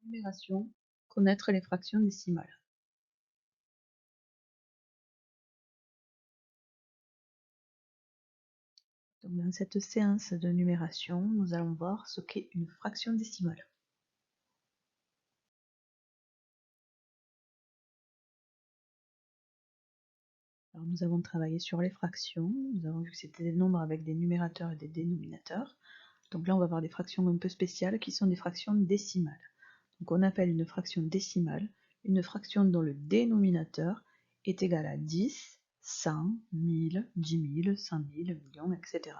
Numération, connaître les fractions décimales. Donc, dans cette séance de numération, nous allons voir ce qu'est une fraction décimale. Alors, nous avons travaillé sur les fractions, nous avons vu que c'était des nombres avec des numérateurs et des dénominateurs. Donc là, on va voir des fractions un peu spéciales qui sont des fractions décimales. Donc on appelle une fraction décimale une fraction dont le dénominateur est égal à 10, 100, 1000, 10 000, 100 000, millions, etc.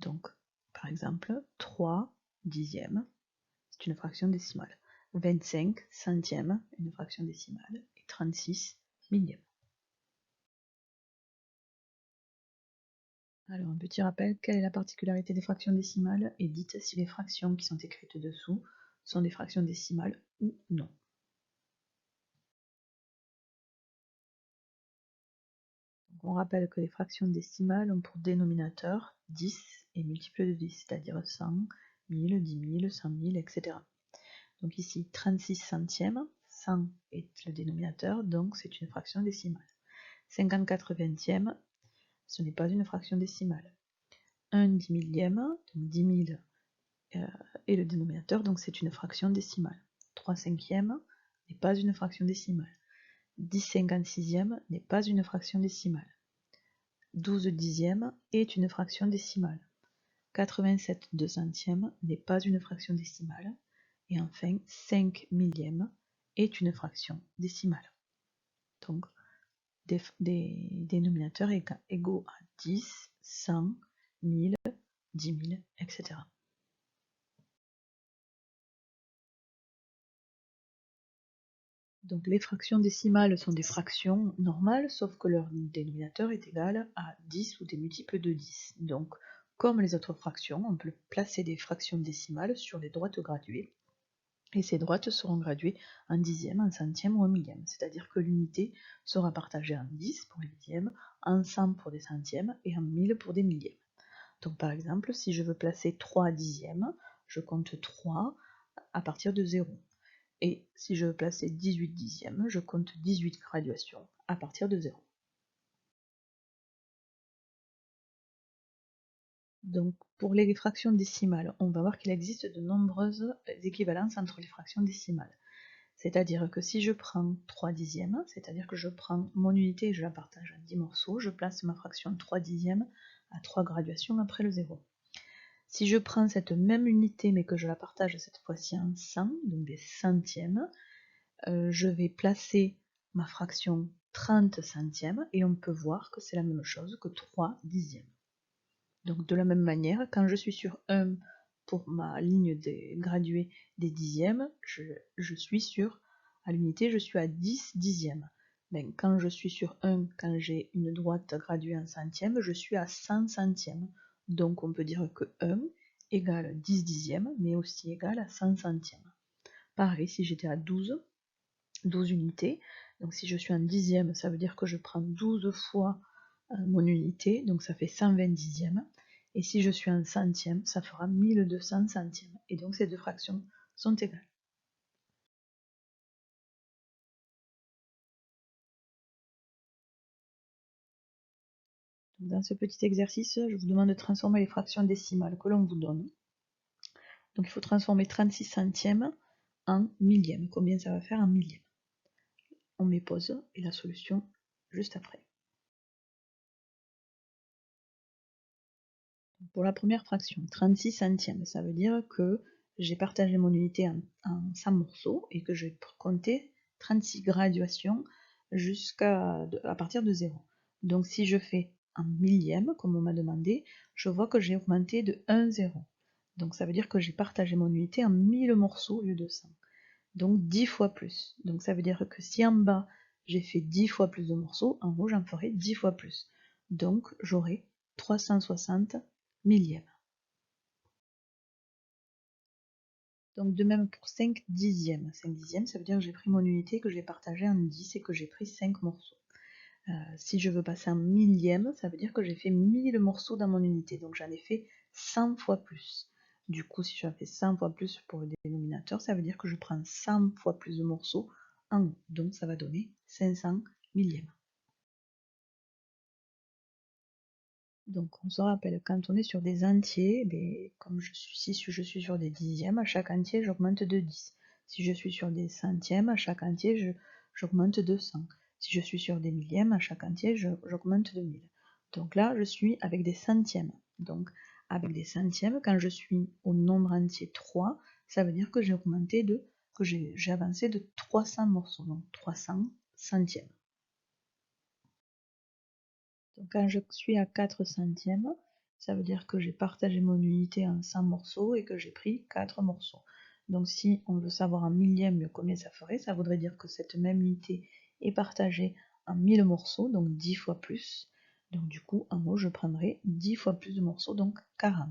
Donc, par exemple, 3 dixièmes, c'est une fraction décimale. 25 centièmes, une fraction décimale. Et 36 millièmes. Alors, un petit rappel, quelle est la particularité des fractions décimales? Et dites si les fractions qui sont écrites dessous sont des fractions décimales ou non. Donc, on rappelle que les fractions décimales ont pour dénominateur 10 et multiples de 10, c'est-à-dire 100, 1000, 10 000, 100 000, etc. Donc ici, 36 centièmes, 100 est le dénominateur, donc c'est une fraction décimale. 54 vingtièmes, ce n'est pas une fraction décimale. 1 dix millième, donc 10 000 est le dénominateur, donc c'est une fraction décimale. 3 cinquièmes n'est pas une fraction décimale. 10 56e n'est pas une fraction décimale. 12 dixièmes est une fraction décimale. 87 deux centièmes n'est pas une fraction décimale. Et enfin, 5 millièmes est une fraction décimale. Donc, des dénominateurs égaux à 10, 100, 1000, 10 000, etc. Donc les fractions décimales sont des fractions normales, sauf que leur dénominateur est égal à 10 ou des multiples de 10. Donc, comme les autres fractions, on peut placer des fractions décimales sur des droites graduées. Et ces droites seront graduées en dixième, en centième ou en millième. C'est-à-dire que l'unité sera partagée en 10 pour les dixièmes, en 100 pour des centièmes et en 1000 pour des millièmes. Donc par exemple, si je veux placer 3 dixièmes, je compte 3 à partir de 0. Et si je veux placer 18 dixièmes, je compte 18 graduations à partir de 0. Donc pour les fractions décimales, on va voir qu'il existe de nombreuses équivalences entre les fractions décimales. C'est-à-dire que si je prends 3 dixièmes, c'est-à-dire que je prends mon unité et je la partage en 10 morceaux, je place ma fraction 3 dixièmes à 3 graduations après le 0. Si je prends cette même unité mais que je la partage cette fois-ci en 100, donc des centièmes, je vais placer ma fraction 30 centièmes et on peut voir que c'est la même chose que 3 dixièmes. Donc de la même manière, quand je suis sur 1 pour ma ligne des gradués des dixièmes, je suis sur, à l'unité, je suis à 10 dixièmes. Ben, quand je suis sur 1, quand j'ai une droite graduée en centièmes, je suis à 100 centièmes. Donc on peut dire que 1 égale 10 dixièmes, mais aussi égale à 100 centièmes. Pareil, si j'étais à 12 unités, donc si je suis en dixième, ça veut dire que je prends 12 fois mon unité, donc ça fait 120 dixièmes. Et si je suis en centième, ça fera 1200 centièmes. Et donc ces deux fractions sont égales. Donc dans ce petit exercice, je vous demande de transformer les fractions décimales que l'on vous donne. Donc il faut transformer 36 centièmes en millième. Combien ça va faire en millième? On met pause et la solution juste après. Pour la première fraction, 36 centièmes, ça veut dire que j'ai partagé mon unité en 100 morceaux et que je vais compter 36 graduations à partir de 0. Donc si je fais en millième, comme on m'a demandé, je vois que j'ai augmenté de 1 0. Donc ça veut dire que j'ai partagé mon unité en 1000 morceaux au lieu de 100. Donc 10 fois plus. Donc ça veut dire que si en bas j'ai fait 10 fois plus de morceaux, en haut j'en ferai 10 fois plus. Donc j'aurai 360 millièmes. Donc de même pour 5 dixièmes. 5 dixièmes, ça veut dire que j'ai pris mon unité, que j'ai partagé en 10 et que j'ai pris 5 morceaux. Si je veux passer en millième, ça veut dire que j'ai fait 1000 morceaux dans mon unité, donc j'en ai fait 100 fois plus. Du coup, si je fais 100 fois plus pour le dénominateur, ça veut dire que je prends 100 fois plus de morceaux en haut. Donc ça va donner 500 millièmes. Donc on se rappelle, quand on est sur des entiers, comme si je suis sur des dixièmes, à chaque entier j'augmente de 10. Si je suis sur des centièmes, à chaque entier j'augmente de 100. Si je suis sur des millièmes, à chaque entier j'augmente de 1000. Donc là je suis avec des centièmes. Donc avec des centièmes, quand je suis au nombre entier 3, ça veut dire que j'ai avancé de 300 morceaux, donc 300 centièmes. Donc quand je suis à 4 centièmes, ça veut dire que j'ai partagé mon unité en 100 morceaux et que j'ai pris 4 morceaux. Donc si on veut savoir en millième combien ça ferait, ça voudrait dire que cette même unité est partagée en 1000 morceaux, donc 10 fois plus. Donc du coup, en haut, je prendrai 10 fois plus de morceaux, donc 40.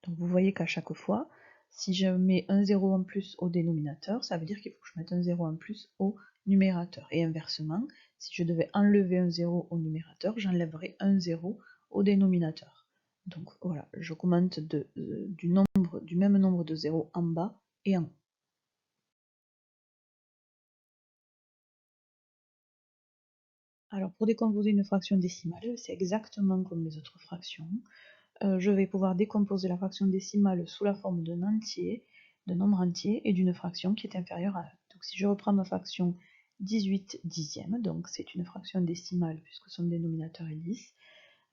Donc vous voyez qu'à chaque fois, si je mets un 0 en plus au dénominateur, ça veut dire qu'il faut que je mette un 0 en plus au numérateur. Et inversement, si je devais enlever un 0 au numérateur, j'enlèverais un 0 au dénominateur. Donc voilà, j'augmente du même nombre de zéros en bas et en haut. Alors pour décomposer une fraction décimale, c'est exactement comme les autres fractions. Je vais pouvoir décomposer la fraction décimale sous la forme d'un nombre entier et d'une fraction qui est inférieure à 1. Donc si je reprends ma fraction 18 dixièmes, donc c'est une fraction décimale puisque son dénominateur est 10,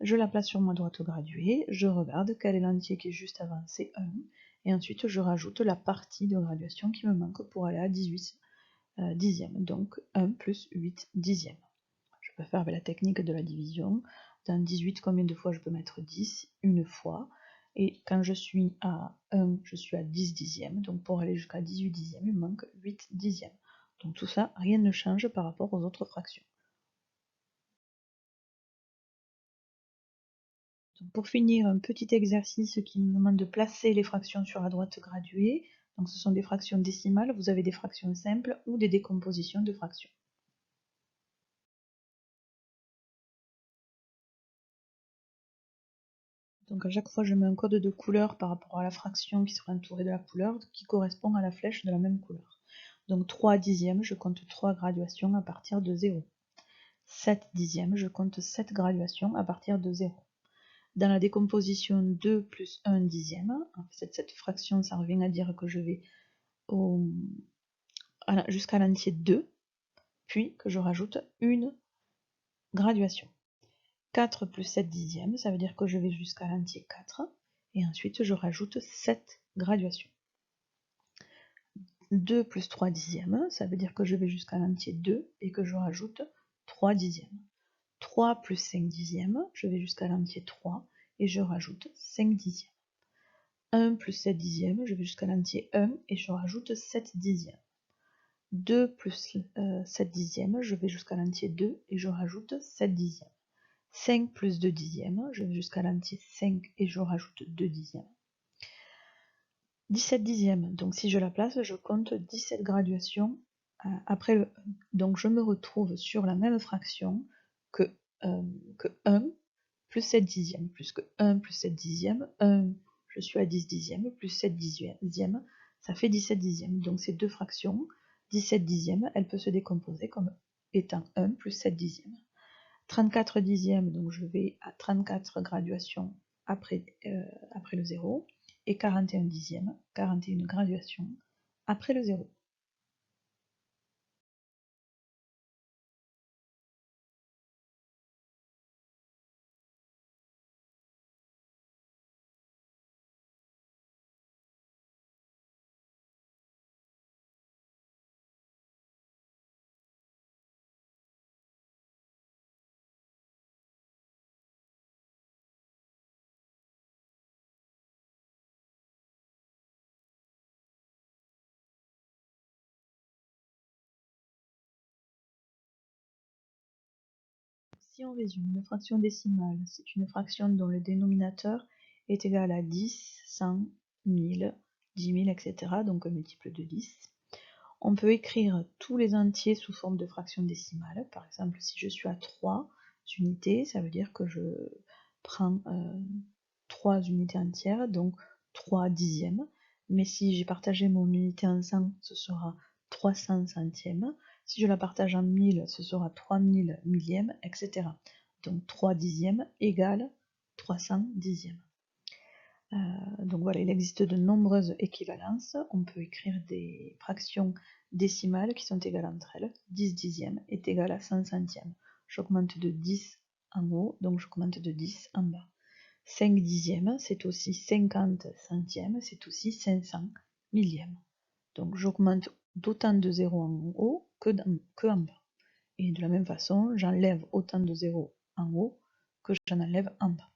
je la place sur ma droite graduée, je regarde quel est l'entier qui est juste avant, c'est 1, et ensuite je rajoute la partie de graduation qui me manque pour aller à 18 dixièmes, donc 1 plus 8 dixièmes. Je peux faire avec la technique de la division. Dans 18, combien de fois je peux mettre 10? Une fois. Et quand je suis à 1, je suis à 10 dixièmes. Donc pour aller jusqu'à 18 dixièmes, il me manque 8 dixièmes. Donc tout ça, rien ne change par rapport aux autres fractions. Donc pour finir, un petit exercice qui nous demande de placer les fractions sur la droite graduée. Donc ce sont des fractions décimales, vous avez des fractions simples ou des décompositions de fractions. Donc à chaque fois, je mets un code de couleur par rapport à la fraction qui sera entourée de la couleur qui correspond à la flèche de la même couleur. Donc 3 dixièmes, je compte 3 graduations à partir de 0. 7 dixièmes, je compte 7 graduations à partir de 0. Dans la décomposition 2 plus 1 dixième, cette fraction, ça revient à dire que je vais jusqu'à l'entier 2, puis que je rajoute une graduation. 4 plus 7 dixièmes, ça veut dire que je vais jusqu'à l'entier 4, et ensuite je rajoute 7 graduations. 2 plus 3 dixièmes, ça veut dire que je vais jusqu'à l'entier 2 et que je rajoute 3 dixièmes. 3 plus 5 dixièmes, je vais jusqu'à l'entier 3 et je rajoute 5 dixièmes. 1 plus 7 dixièmes, je vais jusqu'à l'entier 1 et je rajoute 7 dixièmes. 2 plus 7 dixièmes, je vais jusqu'à l'entier 2 et je rajoute 7 dixièmes. 5 plus 2 dixièmes, je vais jusqu'à l'entier 5 et je rajoute 2 dixièmes. 17 dixièmes, donc si je la place, je compte 17 graduations après le 1. Donc je me retrouve sur la même fraction que 1 plus 7 dixièmes, plus que 1 plus 7 dixièmes, 1, je suis à 10 dixièmes, plus 7 dixièmes, ça fait 17 dixièmes. Donc ces deux fractions, 17 dixièmes, elles peuvent se décomposer comme étant 1 plus 7 dixièmes. 34 dixièmes, donc je vais à 34 graduations après le 0, et 41 dixièmes, 41 graduations après le 0. Si on résume, une fraction décimale, c'est une fraction dont le dénominateur est égal à 10, 100, 1000, 10 000, etc., donc un multiple de 10. On peut écrire tous les entiers sous forme de fraction décimale. Par exemple, si je suis à 3 unités, ça veut dire que je prends 3 unités entières, donc 3 dixièmes, mais si j'ai partagé mon unité en 100, ce sera 300 centièmes. Si je la partage en 1000, ce sera 3000 millièmes, etc. Donc 3 dixièmes égale 300 dixièmes. Donc voilà, il existe de nombreuses équivalences. On peut écrire des fractions décimales qui sont égales entre elles. 10 dixièmes est égal à 100 centièmes. J'augmente de 10 en haut, donc j'augmente de 10 en bas. 5 dixièmes, c'est aussi 50 centièmes, c'est aussi 500 millièmes. Donc j'augmente d'autant de zéros en haut que en bas. Et de la même façon, j'enlève autant de zéros en haut que j'en enlève en bas.